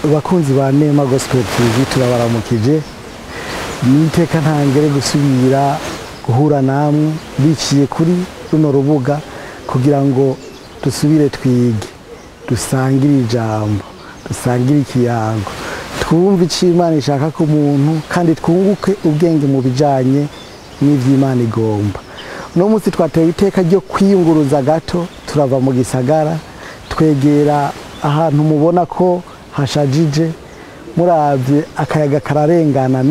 bakunzi ba Nema Gospel TV turabaramukije niteka ntangere gusubira guhura namwe biciye kuri runo rubuga kugira ngo dusubire twige dusangire ijambo dusangire ikiyago twumve ic'Imana ishaka ku muntu kandi twunguke ubwenge mu bijanye n'ivy'Imana igomba. No munsi twatewe iteka ryo kwiyunguruza gato turava mu gisagara twegera ahantu mubona ko hashajije muravye akayaga kararengana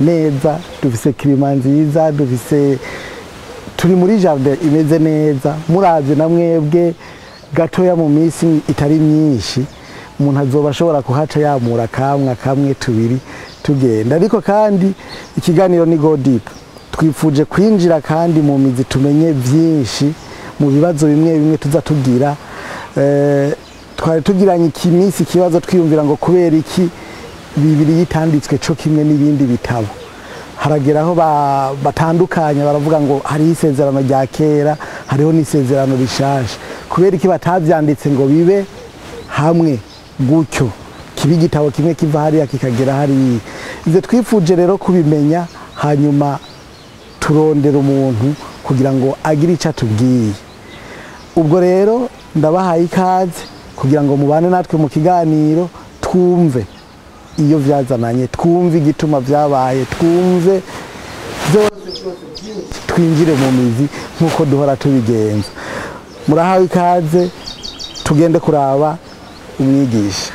neza dufise klima nziza dufise turi muri jardin imeze neza muravye na mwebwe gatoya mu minsi itari myinshi umuntu azoba ashobora kuhaca yamura kamwe tubiri tugenda ariko kandi ikiganiro ni Go Deep twifuje kwinjira kandi mu mizi tumenye vyinshi mu bibazo bimwe tuza tugira twari tugiranye ikiminsi kibazo twiyumvira ngo kubera iki bibiri yitanditswe cyo kimwe n'ibindi bitabo harageraho batandukanya baravuga ngo hari isezerano rya kera hariho n'isezerano rishasha kubera iki batavyanditse ngo bibe hamwe gutyo kibi igitabo kimwe kiva hariya kikagera hari ize twifuje rero kubimenya hanyuma turondera umuntu kugira ngo agire ico atubwiye. Ubwo rero ndabahaye ikaze kugira ngo mubane natwe mu kiganiro twumve iyo vyazananye twumve igituma vyabaye twumve byose twinjire mu mizi nkuko duhora tubigenza. Murahawe ikaze tugende kuraba umwigisha.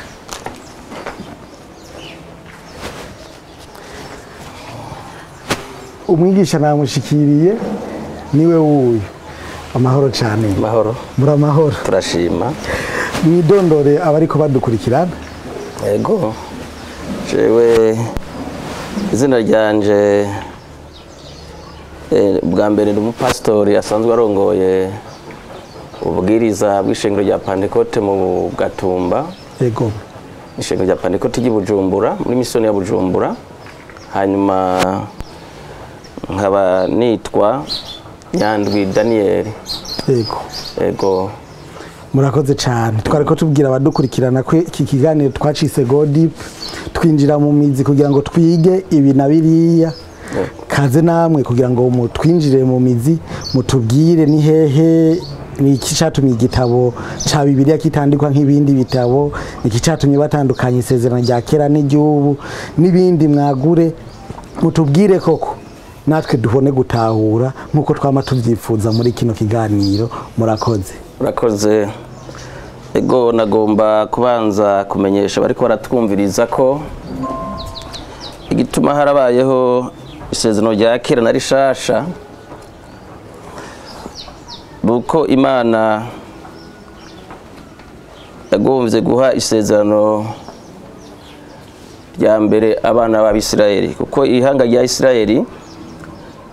Umwigisha namushikiriye niwe wuyu. Amahoro cyane. Mahoro. Muramahoro. Turashima. Mwidondore abariko badukurikirana. Yego. Jewe izina ryanje bwa mbere ndi umupastori asanzwe arongoye ubwiriza bw'ishengero rya Pentecote mu Gatumba. Yego. Ishengero rya Pentecote ry'Ibujumbura muri misiyoni ya Bujumbura. Hanyuma nkaba nitwa Nyandwi Daniel. Yego. Murakoze cyane. Twariko tubwira abadukurikirana ko iki kiganiro twacise Go Deep twinjira mu mizi kugira ngo twige ibi na biriya. Kaze namwe kugira ngo twinjire mu mizi mutubwire ni hehe ni iki cyatumye igitabo ca Bibiliya kitandikwa nk'ibindi bitabo ni iki cyatumye batandukanye isezerano rya kera n'iry'ubu n'ibindi mwagure mutubwire koko natwe duhone gutahura nkuko twama tuvyifuza muri kino kiganiro. Murakoze. Ego nagomba kubanza kumenyesha bariko baratwumviriza ko igituma harabayeho isezerano rya kera na rishasha buko Imana yagomvye guha isezerano rya mbere abana b'Abisirayeli kuko ihanga rya Isirayeli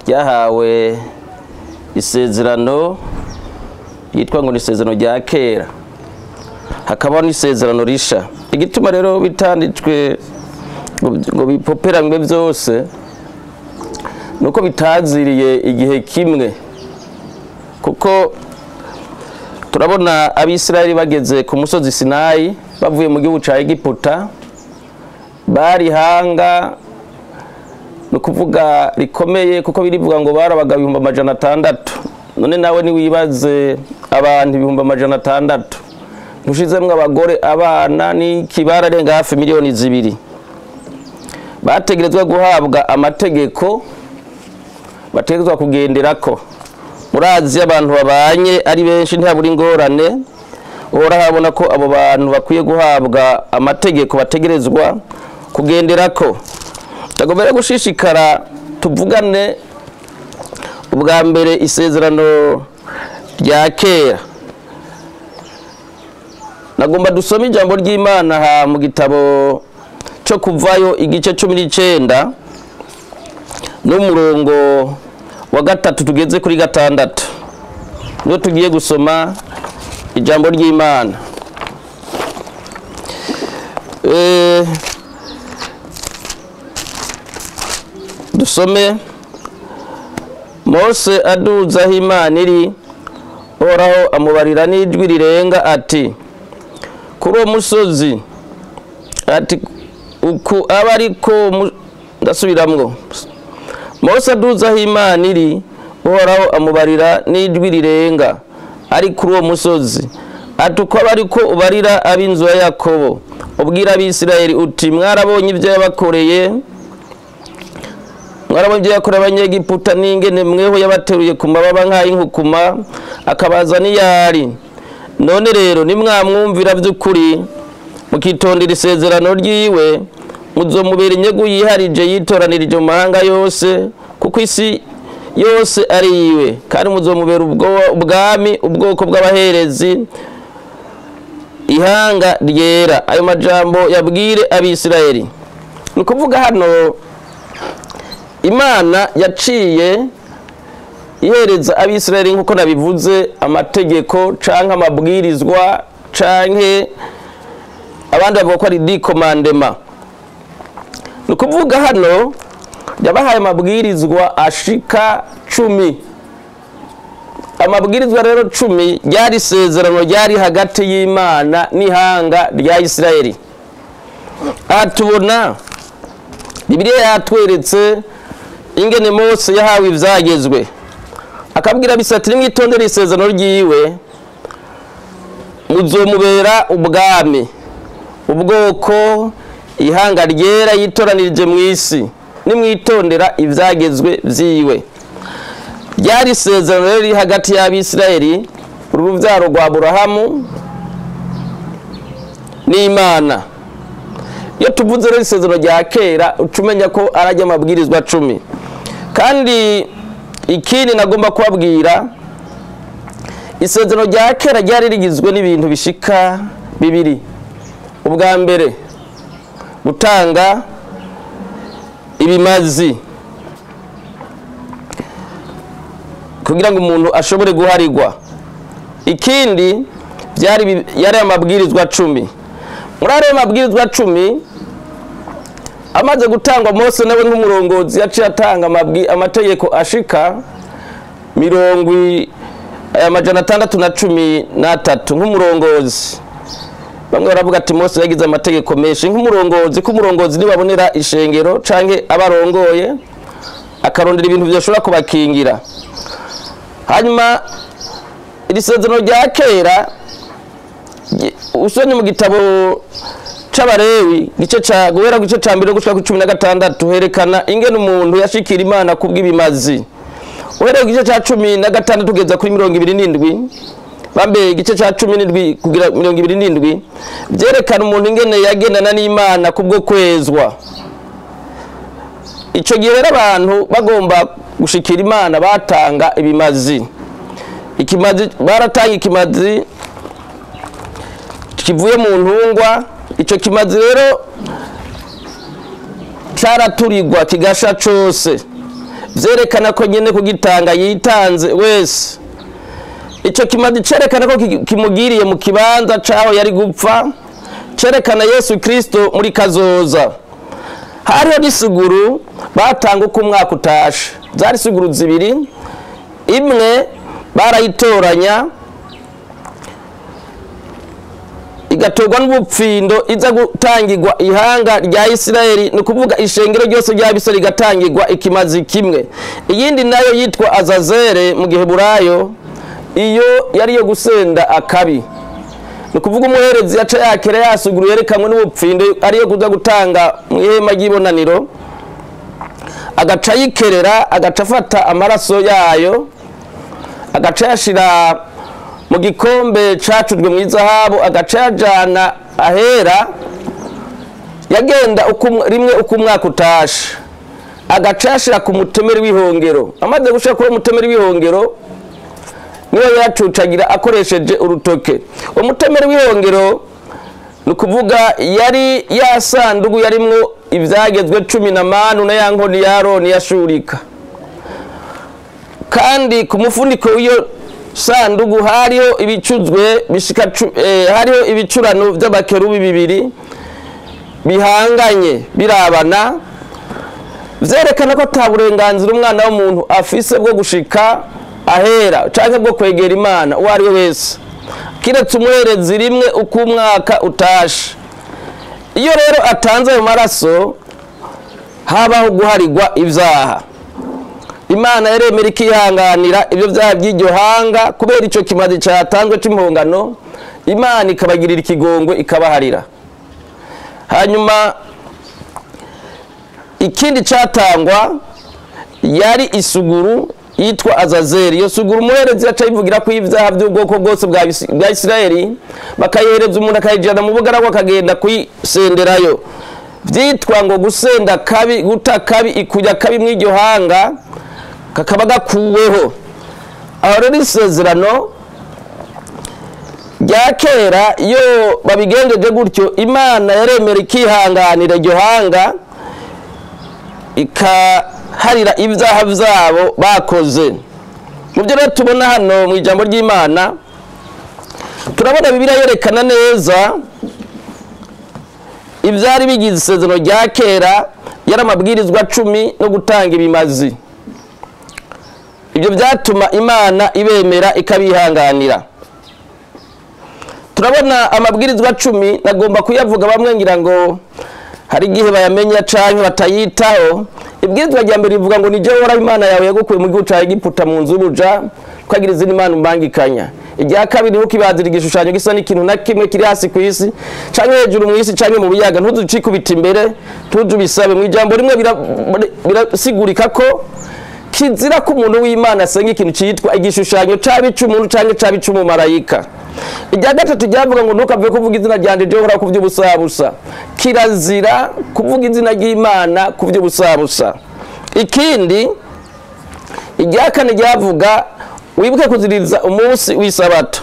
ryahawe isezerano yitwa ngo ni isezerano rya kera hakaba n'isezerano risha. Igituma rero bitanditswe ngo bipoperamwe byose nuko bitaziriye igihe kimwe kuko turabona Abisirayeli bageze ku musozi Sinayi bavuye mu gihugu ca Egiputa bari hanga no kuvuga rikomeye kuko birivuga ngo barabaga 600. None nawe ni wibaze abantu 600 mushizemwe abagore abana ni kibararenga hafi miliyoni 2 bategerezwa guhabwa amategeko bategerezwa kugenderako. Murazi abantu babanye ari benshi ntaburi ingorane ora habona ko abo bantu bakwiye guhabwa amategeko bategerezwa kugenderako. Tagomera gushishikara tuvugane ubwa mbere isezerano rya kera. Nagomba dusome ijambo ry'Imana ha mu gitabo cyo kuvayo igice 19 n'umurongo wa 3 tugeze kuri 6 niyo tugiye gusoma ijambo ry'Imana. Dusome Mose aduza aho Imana iri Uhoraho amubarira n'ijwi rirenga ati kuri uwo musozi ati uku aba ariko ndasubiramwo. Mose aduza aho Imana iri, Uhoraho amubarira n'ijwi rirenga ari kuri uwo musozi, ati uko aba ariko ubarira ab'inzu ya Yakobo, ubwira Abisirayeli uti mwarabonye ibyo yabakoreye, mwarabonye ibyo yakoreye Abanyegiputa n'ingene mweho yabateruye ku mababa nk'ay'inkukuma akabaza n'iyari. None rero nimwamwumvira by'ukuri mukitondera isezerano ryiwe, muzomubera inyegu yiharije yitoranirije mu mahanga yose, kuko isi yose ari iwe, kandi muzomubera ubwami, ubwoko bw'abaherezi, ihanga ryera. Ayo majambo yabwire Abisirayeli. Ni kuvuga hano Imana yaciye ihereza Abisirayeli nkuko nabivuze amategeko canke amabwirizwa canke abandi bavuga ko ari 10 commandements. Ni kuvuga hano yabahaye amabwirizwa ashika 10. Amabwirizwa rero 10 ryari isezerano ryari hagati y'Imana n'ihanga rya Isirayeli. Atubona Bibiliya yatweretse ingene Mose yahawe ivyagezwe, akabwira Abisirayeli mwitondere isezerano ryiwe, muzomubera ubwami, ubwoko, ihanga ryera yitoranirije mu isi, nimwitondera ivyagezwe vyiwe. Ryari isezerano riri hagati y'Abisirayeli, uruvyaro rwa Aburahamu n'Imana. Iyo tuvuze rero isezerano rya kera ucumenya ko arajya amabwirizwa 10. Kandi ikindi nagomba kubabwira, isezerano rya kera ryari rigizwe n'ibintu bishika 2. Ubwa mbere gutanga ibimazi kugira ngo umuntu ashobore guharigwa. Ikindi yari amabwirizwa 10. Muri ayo mabwirizwa 10 amaze gutangwa, Mose nawe nk'umurongozi yaciye atanga amategeko ashika 613 nk'umurongozi. Bamwe baravuga ati Mose yagize amategeko menshi nk'umurongozi, ko umurongozi nibabonera ishengero canke abarongoye akarondera ibintu byoshobora kubakingira. Hanyuma iri sezerano rya kera usonye mu gitabo c'Abalewi guhera gice ca 2 gushika ku 16 herekana ingene umuntu yashikira Imana kubw'ibimazi. Uhereye gice ca 16 tugeza kuri 27, bambe gice ca 17 kugira 27 byerekana umuntu ingene yagendana n'Imana kubwo kwezwa. Ico gihe rero abantu bagomba gushikira Imana batanga ibimazi. Ikimazi baratanga ikimazi kivuye mu ntungwa. Ico kimazi rero caraturirwa kigasha cose, vyerekana ko nyene kugitanga yitanze wese. Ico kimazi cerekana ko kimugiriye mu kibanza caho yari gupfa, cerekana Yesu Kristo muri kazoza. Hariho n'isuguru batanga uko umwaka utashe, zari isuguru 2, imwe barayitoranya igatorwa n'ubupfindo iza gutangirwa ihanga rya Isirayeli, ni kuvuga ishengero ryose ry'Abisirayeli gatangirwa ikimazi kimwe. Iyindi nayo yitwa Azazere mu Giheburayo, iyo yari yo gusenda akabi. Ni kuvuga umuherezi yaca yakera yasuguru yerekamwe n'ubupfindo ariyo kuza gutanga mu ihema ry'ibonaniro, agaca yikerera, agaca afata amaraso yayo, agaca yashira mu gikombe cacujwe mu izahabu, agaca yajana ahera, yagenda rimwe uko umwaka utashe, agaca yashira ku mutemeri w'ihongero. Amaze gushira kuri mutemeri w'ihongero niyo yacucagira akoresheje urutoke. Umutemeri w'ihongero ni kuvuga yari yasandugu yarimwo ivyagezwe 10 na ya nkoni ya Aroni yashurika. Kandi ku mufuniko w'iyo sandugu hariho ibicuzwe bishika hariho ibicurano by'abakerubi 2 bihanganye birabana, vyerekana ko ata burenganzira umwana w'umuntu afise bwo gushika ahera canke bwo kwegera Imana uwo ari we wese, kiretse umuherezi rimwe uko umwaka utashe. iyo rero atanze ayo maraso habaho guharirwa ibyaha. Imana yaremera ikihanganira ibyo byaha by'iryo hanga kubera icyo kimazi cyatanzwe cy'impongano, Imana ikabagirira ikigongwe ikabaharira. Hanyuma ikindi cyatangwa yari isuguru yitwa Azazeli. Iyo suguru umuherezi yaca yivugira ko ibyaha by'ubwoko bwose bwa Isirayeli, bakayihereza umuntu akayijyana mu bugaragwa akagenda kuyisenderayo. Byitwa ngo gusenda kabi, guta kabi, ikujya kabi mu iryo hanga kakaba gakuweho. Aho rero isezerano rya kera iyo babigenjeje gutyo, Imana yaremera ikihanganira iryo hanga ikaharira ibyaha byabo bakoze. Mu byo rero tubona hano mu ijambo ry'Imana, turabona Bibiliya yerekana neza ibyari bigize isezerano rya kera, yari amabwirizwa 10 no gutanga ibimazi. Ibyo byatuma Imana ibemera ikabihanganira. Turabona amabwirizwa 10 nagomba kuyavuga, bamwe ngira ngo hari igihe bayamenya canke batayitaho. Ibwirizwa rya mbere rivuga ngo nije Uhoraho Imana yawe yagukuye mu gihugu ca Egiputa mu nzu y'uruja, ukagira izindi mana umbangikanya. Irya kabiri ntukibazira igishushanyo gisa n'ikintu na kimwe kiri hasi ku isi canke hejuru mu isi canke mu biyaga, ntuzucikubita imbere, ntuzubisabe. Mu ijambo rimwe birasigurika ko kizira ko umuntu w'Imana asenga ikintu cyitwa igishushanyo cabica umuntu canke cabica umumarayika. Irya gatatu ryavuga ngo ntukave kuvuga izina ryanje Jehova ku by'ubusabusa. Kirazira kuvuga izina ry'Imana ku by'ubusabusa. Ikindi irya kane ryavuga wibuke kuziririza umunsi w'isabato.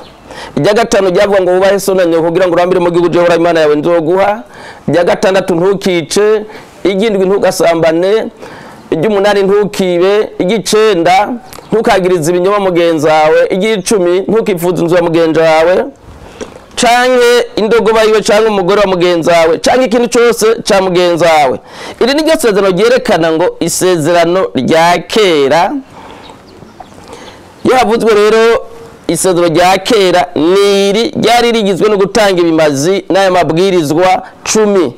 Irya gatanu ryavuga ngo wubahe so na nyoko kugira ngo urambire mu gihugu Jehova Imana yawe nzoguha. Irya gatandatu ntukice. Iry'indwi ntugasambane. Iry'umunani ntukibe. Iry'icenda ntukagirize ibinyoma mugenzi wawe. Iry'icumi ntukifuze inzu ya mugenzi wawe canke indogoba yiwe canke umugore wa mugenzi wawe canke ikintu cyose ca mugenzi wawe. Iri ni ryo sezerano ryerekana ngo isezerano rya kera. Iyo havuzwe rero isezerano rya kera, niri ryari rigizwe no gutanga ibimazi n'aya mabwirizwa 10.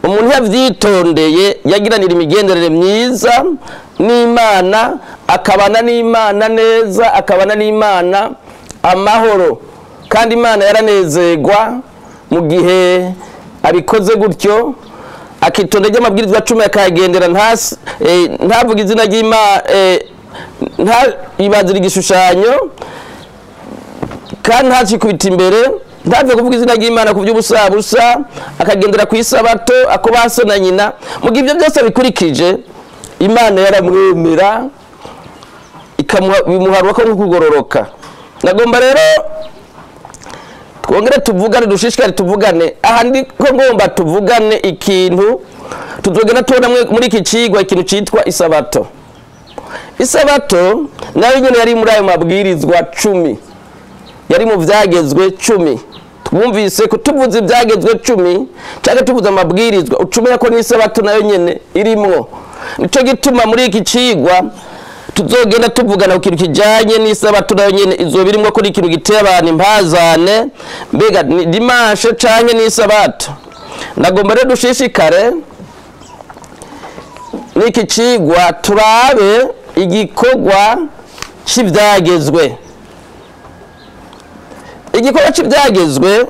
Umuntu yavyitondeye yagiranira imigenderere myiza n'Imana, akabana n'Imana neza, akabana n'Imana amahoro, kandi Imana yaranezerwa mu gihe abikoze gutyo, akitondera amabwirizwa 10 akagendera ntavuga izina ry'Imana, ntibazira igishushanyo, kandi ntacikubita imbere, ntave kuvuga izina ry'Imana ku by'ubusabusa, akagendera ku isabato, ako baso na nyina. Mu gihe ibyo byose bikurikije, Imana yaramwemera ikamuharwa ko kugororoka. Nagomba rero twongere tuvugane, dushishikare tuvugane. Aha ndiko ngomba tuvugane ikintu tuzogenda tubona muri iki cigwa, ikintu citwa isabato. Isabato nayo nyene yari muri ayo mabwirizwa 10, yari mu vyagezwe 10. Twumvise ko tuvuze ibyagezwe 10 cyangwa tuvuze amabwirizwa, ucumenya ko n'isabato nayo nyene irimwo. Nico gituma muri iki cigwa tuzogenda tuvugana ku kintu kijanye n'isabato nayo nyene izobirimwo ko ikintu giteye abantu impazane, mbega ni dimanche canke n'isabato. Nagomba rero dushishikare n'iki cigwa turabe igikorwa cy'ibyagezwe. Igikorwa cy'ibyagezwe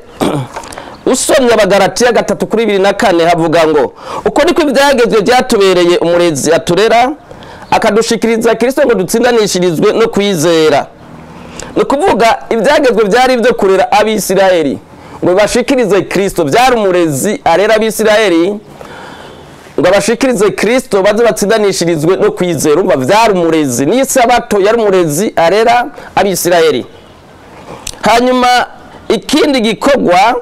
usomye Abagalatiya 3:24 havuga ngo uko niko ibyagezwe byatubereye umurezi aturera, akadushikiriza Kristo ngo dutsindanishirizwe no kwizera. No kuvuga ibyagezwe byari byo kurera Abisirayeli ngo bashikirize Kristo, byari umurezi arera Abisirayeli ngo bashikirize Kristo baze batsindanishirizwe no kwizera. Umva byari umurezi, n'isabato yari umurezi arera Abisirayeli. Hanyuma ikindi gikorwa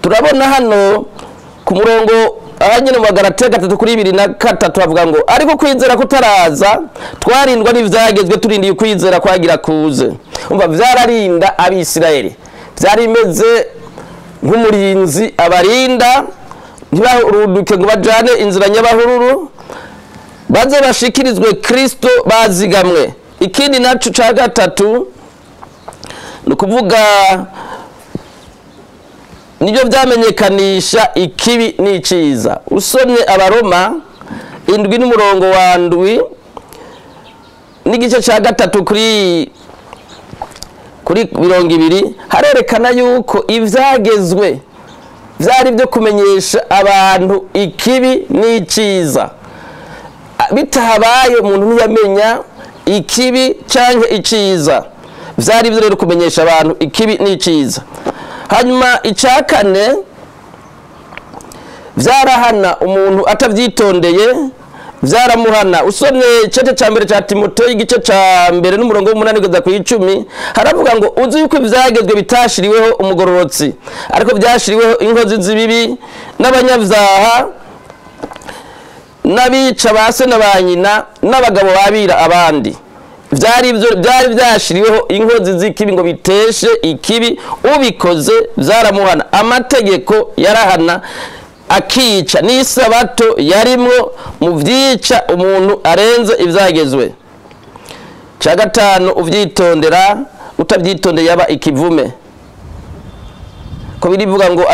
turabona hano ku murongo abanyene mu Bagalatiya 3:23 bavuga ngo ariko kwizera kutaraza twarindwa n'ivyagezwe turindiye kwizera kwagira kuze. Umva vyararinda Abisirayeli, byari imeze nk'umurinzi abarinda ntibaruduke ngo bajane inzira nyabahururu, baze bashikirizwe Kristo bazigamwe. Ikindi naco ca gatatu nukuvuga nibyo byamenyekanisha ikibi n'iciza. Usomye Abaroma 7 n'umurongo wa 7 n'igice cya 3 kuri 20 harerekana yuko ivyagezwe vyari byo kumenyesha abantu ikibi n'iciza. Bitahabaye umuntu ntiyamenya ikibi canke iciza, vyari byo rero kumenyesha abantu ikibi n'iciza. Hanyuma icakane vyarahana umuntu atavyitondeye, vyaramuhana. Usomye cete ca mbere ca Timoteyo igice ca mbere n'umurongo w'8 kugeza ku 10 haravuga ngo uzi yuko ivyagezwe bitashiriweho umugororotsi, ariko vyashiriweho inkozi z'ibibi n'abanyavyaha n'abica base na banyina n'abagabo babira abandi. Vyari vyashiriweho inkozi z'ikibi ngo biteshe ikibi, ubikoze vyaramuhana. Amategeko yarahana akica, n'isabato yarimwo mu vyica umuntu arenze ivyagezwe. Ca gatanu uvyitondera, utavyitondeye yaba ikivume. Ko birivuga ngo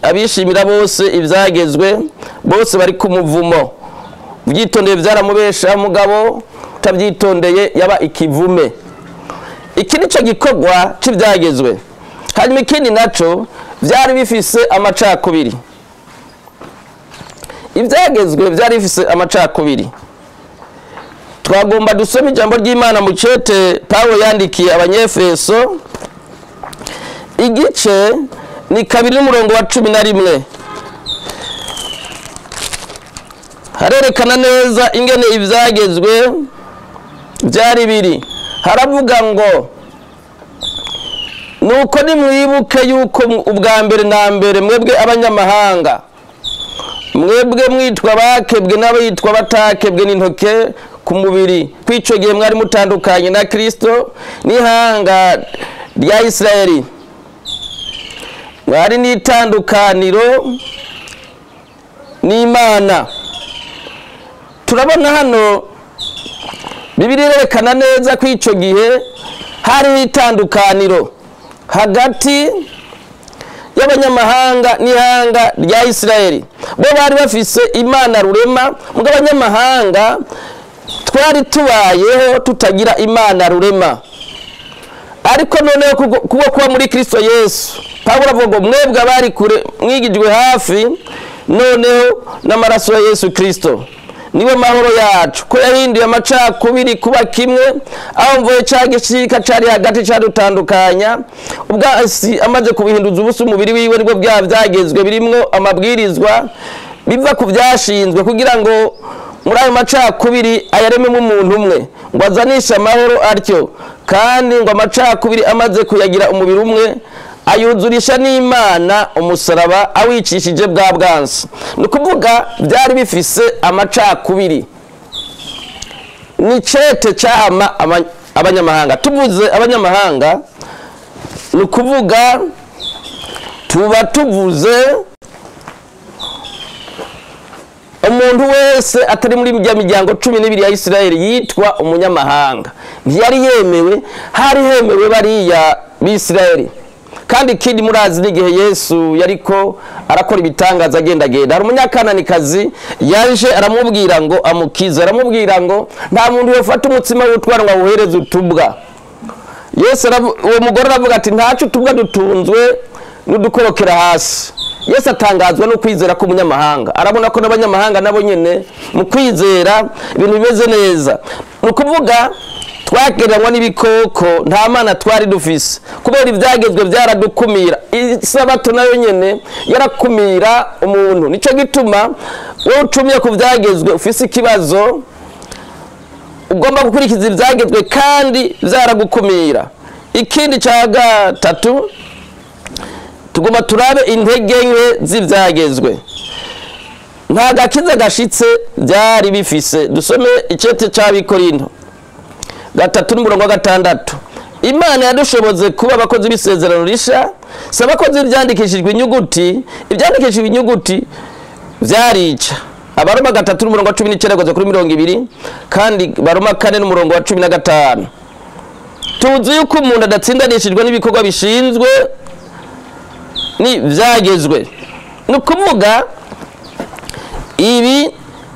abishimira bose ivyagezwe bose bari ku muvumo. Uvyitondeye vyaramubesha mugabo, utavyitondeye yaba ikivume. Iki nico gikorwa c'ivyagezwe. Hanyuma ikindi naco vyari bifise amacakubiri. Ivyagezwe vyari bifise amacakubiri. Twagomba dusoma ijambo ry'Imana mu cete Paulo yandikiye Abanyefeso igice ni 2 n'umurongo wa 11. Harerekana neza ingene ivyagezwe vyari biri. Haravuga ngo nuko nimwibuke yuko ubwa mbere na mbere mwebwe abanyamahanga, mwebwe mwitwa bakebwe n'abayitwa batakebwe n'intoke ku mubiri, kwico gihe mwari mutandukanye na Kristo n'ihanga rya Isirayeli, mwari n'itandukaniro n'Imana. Turabona hano Bibiliya yerekana neza ko ico gihe hari itandukaniro hagati y'abanyamahanga n'ihanga rya Isirayeli. Bo bari bafise Imana rurema, mugabo abanyamahanga twari tubayeho tutagira Imana rurema. Ariko noneho kuba muri Kristo Yesu, Pawulo avuga ngo mwebwe abari kure mwigijwe hafi noneho n'amaraso ya Yesu Kristo niwe mahoro yacu, ko yahinduye amacakubiri kuba kimwe, aho mvuye cagishika cari hagati cadutandukanya. Ubwasi amaze kubihinduza ubusa umubiri wiwe nibwo byagezwe birimwo amabwirizwa biva ku vyashinzwe kugira ngo muri ayo macakubiri ayarememo umuntu umwe ngo azanisha amahoro atyo. Kandi ngo amacakubiri amaze kuyagira umubiri umwe ayuzurisha n'Imana umusaraba awicishije bwa bwansi. Nukuvuga byari bifise amacakubiri. Ni cete cyama abanyamahanga. Tuvuze abanyamahanga nukuvuga tuba tuvuze umuntu wese atari muri miryango 12 ya Isirayeli yitwa umunyamahanga. Ntiyari yemewe, hari hemewe bariya b'Isirayeli. Kandi kindi murazi n'igihe Yesu yariko arakora ibitangaza agendagenda, hari umunyakananikazi yaje aramubwira ngo amukize, aramubwira ngo nta muntu yofata umutsima w'utwara ngo awuhereze utubwa. Yesu uwo mugore aravuga ati ntacu utubwa dutunzwe n'udukorokera hasi. Yesu atangazwa no kwizera ko umunyamahanga, arabona ko n'abanyamahanga nabo nyene mu kwizera ibintu bimeze neza. Nukuvuga twagereranywa n'ibikoko, nta Mana twari dufise kubera ivyagezwe byaradukumira. Isabato nayo nyene yarakumira umuntu. Nico gituma wowe ucumye ku vyagezwe ufise ikibazo, ugomba gukurikiza ivyagezwe kandi vyaragukumira. Ikindi ca gatatu tugomba turabe intege nke z'ivyagezwe. Nta gakiza gashitse byari bifise. Dusome icete c'Abikorinto 3 n'umurongo wa 6. Imana yadushoboze kuba abakozi b'isezerano risha, si abakozi byandikishijwe inyuguti. Ibyandikishijwe inyuguti vyarica. Abaroma 3 n'umurongo wa 19 kugeza kuri 20, kandi Baroma 4 n'umurongo wa 15. Tuzi yuko umuntu adatsindanishijwe n'ibikorwa bishinzwe n'ibyagezwe. Ni ukuvuga ibi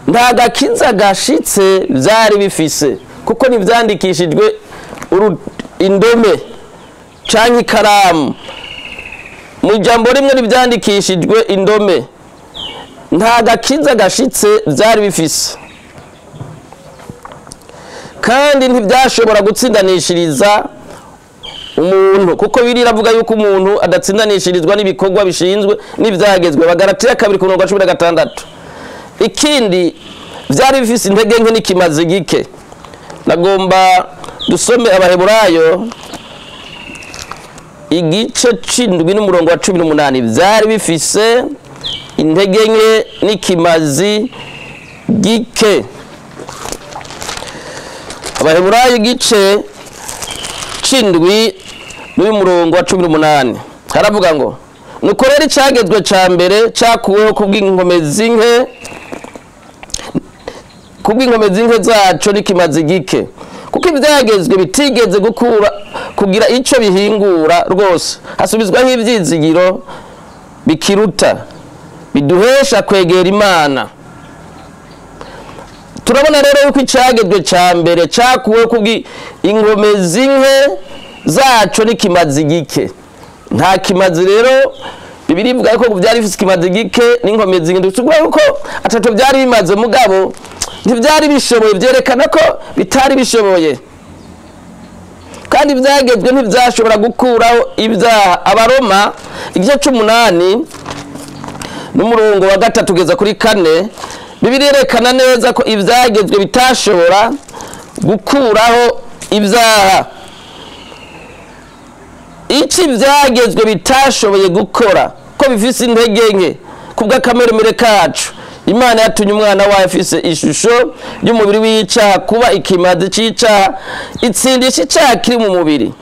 nta gakiza gashitse byari bifise, kuko ntibyandikishijwe indome cyangwa ikaramu. Mu ijambo rimwe ntibyandikishijwe indome, nta gakiza gashitse byari bifise, kandi ntibyashobora gutsindanishiriza umuntu, kuko biravuga yuko umuntu adatsindanishirizwa n'ibikorwa bishinzwe n'ibyagezwe. Bagalatiya 2:16. Ikindi byari bifise intege nke n'ikimazi gike. Nagomba dusome Abaheburayo igice c'indwi n'umurongo wa 18. Byari bifise intege nke n'ikimazi gike. Abaheburayo igice c'indwi n'umurongo wa 18 haravuga ngo, nuko rero icagezwe ca mbere cakuweho kubw'inkomezi nke zaco n'ikimazi gike, kuko ibyagezwe bitigeze kugira ico bihingura rwose, hasubizwaho ivyizigiro bikiruta, biduhesha kwegera Imana. Turabona rero yuko icagezwe ca mbere cakuweho kubw'inkomezi nke zaco n'ikimazi gike. Nta kimazi rero Bibiri ivuga ko byari bifite ikimazi gike n'inkomezi nke. Dusubira yuko atatu byari bimaze, mugabo ntibyari bishoboye, byerekana ko bitari bishoboye, kandi ibyagezwe ntibyashobora gukuraho ibyaha. Abaroma igice 8 n'umurongo wa 3 kugeza kuri 4, Bibiri yerekana neza ko ibyagezwe bitashobora gukuraho ibyaha. Iki byagezwe bitashoboye gukora, ko bifise intege nke kubw'akameremere kacu. Imana yatumye umwana wayo afise ishusho y'umubiri w'icyaha kuba ikimazi cy'icyaha, itsindisha icyaha kiri mu mubiri.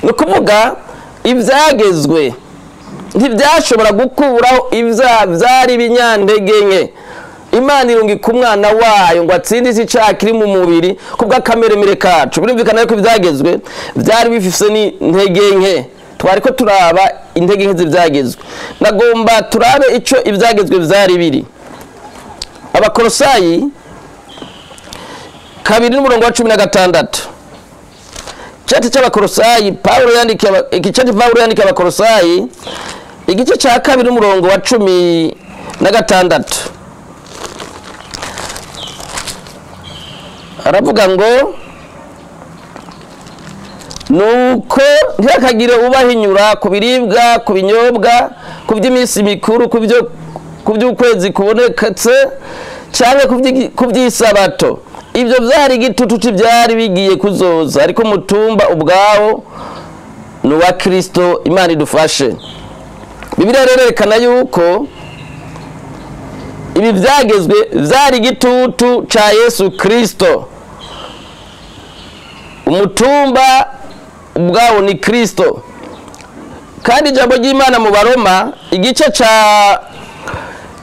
Ni ukuvuga ibyagezwe ntibyashobora gukuraho ibyaha byari binyantege nke. Imana irungika umwana wayo ngo atsindishe icyaha kiri mu mubiri kubw'akameremere kacu. Birumvikana ko ibyagezwe byari bifise n'intege nke. Twariko turaba intege nke z'ibyagezwe. Nagomba turabe ico ibyagezwe byari biri. Abakolosayi 2:16. Cyati cy'Abakolosayi Paulo yandikiye Abakolosayi igice cya 2 n'umurongo wa 16. Aravuga ngo, nuko ntihakagire ubahinyura ku biribwa, ku binyobwa, ku by'iminsi mikuru, ku by'ukwezi kuboneketse, cyangwa ku by'isabato. Ibyo byari igitutu byari bigiye kuzoza, ariko mutumba ubwawo ni uwa Kristo. Imana idufashe. Bibiliya yerekana yuko ibi byagezwe byari igitutu ca Yesu Kristo. Umutumba ubwawo ni Kristo. Kandi ijambo ry'Imana mu Baroma igice ca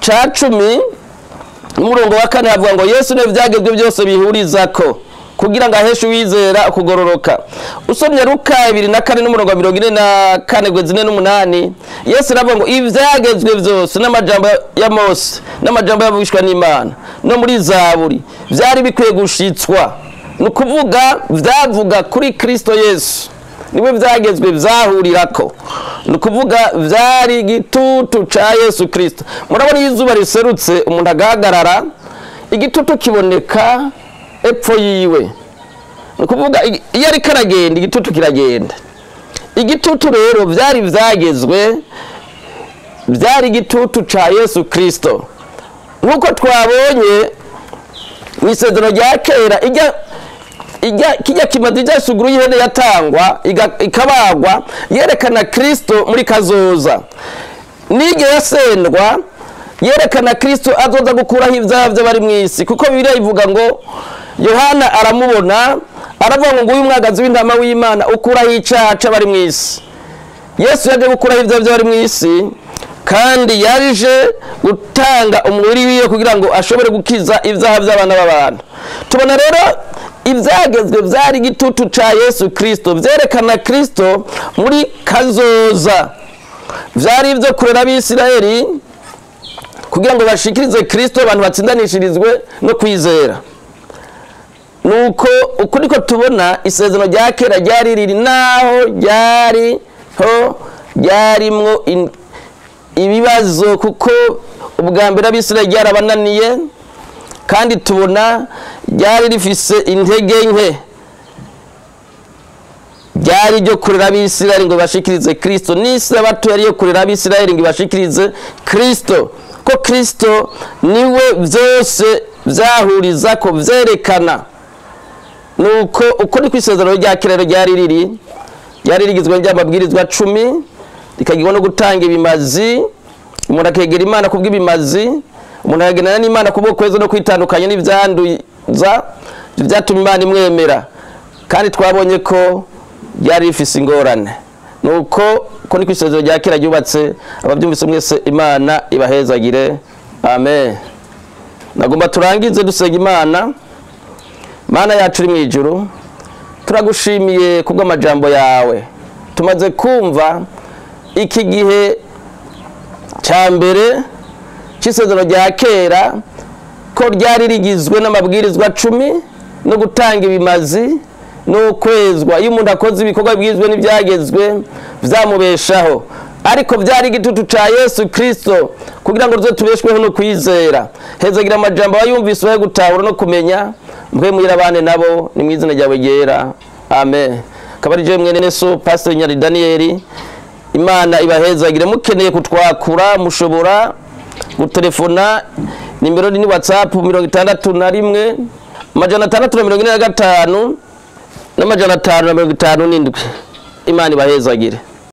10 n'umurongo wa 4 havuga ngo, Yesu ne byagezwe byose bihurizako kugira ngo aheshe uwizera ukugororoka. Usomye Luka 2:4 n'umurongo wa 44-48, Yesu aravuga ngo ibyagezwe byose n'amajambo ya Mose n'amajambo yavugishwa n'Imana no muri Zaburi byari bikwiye gushitswa. Ni ukuvuga byavuga kuri Kristo Yesu, niwe byagezwe byahurirako. Ni ukuvuga byari igitutu ca Yesu Kristo. Murabona izuba riserutse, umuntu agahagarara, igitutu kiboneka epfo yiwe. Ni ukuvuga iyo ariko aragenda, igitutu kiragenda. Igitutu rero byari byagezwe, byari igitutu ca Yesu Kristo. Nkuko twabonye mu isezerano rya kera, kijya kimazi cy'isuguru y'ihene yatangwa ikabagwa, yerekana Kristo muri kazoza. Nige yasendwa yerekana Kristo azoza gukuraho ibyaha by'abari mu isi, kuko Bibiliya ivuga ngo Yohana aramubona, aravuga ngo uyu mwagazi w'intama w'Imana ukuraho icyaha c'abari mu isi. Yesu yaje gukuraho ibyaha by'abari mu isi, kandi yaje gutanga umubiri wiwe kugira ngo ashobore gukiza ibyaha by'abana b'abantu. Tubona rero ibyagezwe byari igitutu ca Yesu Kristo, byerekana Kristo muri kazoza. vyari ivyo kurera abisirayeli kugira ngo bashikirize Kristo abantu batsindanishirizwe no kwizera. Nuko uko niko tubona isezerano rya kera ryari riri naho ryarimwo ibibazo, kuko ubwa mbere abisirayeli ryarabananiye kandi tubona ryari rifise intege nke, ryari ryo kurera abisirayeli ngo bashikirize Kristo. N'isabato yari yo kurera abisirayeli ngo bashikirize Kristo, ko Kristo niwe vyose vyahuriza ko vyerekana. Nuko uko ni kwisezerano rya kera ryari rigizwe n'amabwirizwa 10, rikagirwa no gutanga ibimazi, umuntu akegera Imana kubw'ibimazi, umuntu akagendana n'Imana kubokwezo no kwitandukanya n'ivyanduza vyatuma Imana imwemera, kandi twabonye ko ryari rifise ingorane. Nuko ko ni kwisezerano rya kera ryubatse. Abavyumvise mwese Imana ibahezagire, amen. Nagomba turangize dusenga Imana. Mana yacu uri mwijuru, turagushimiye kubw'amajambo yawe. Tumaze kumva iki gihe cya mbere cy'isezerano rya kera ko ryari rigizwe n'amabwirizwa 10 no gutanga ibimazi no kwezwa. Iyo umuntu akoze ibikorwa bigizwe n'ibyagezwe vyamubeshaho, ariko byari igitutu ca Yesu Kristo kugira ngo tuze tubeshweho no kwizera. Hezagira amajambo bayumvise bahe gutahura no kumenya, mwe mwirabane nabo, ni mwizina ryawe ryera, amen. Kabari je mwene Neso Pastor Nyari Daniel. Imana ibahezagire. Mukeneye kutwakura mushobora gutelefona, nimero ni WhatsApp 61 645 n'amajana 557. Imana ibahezagire.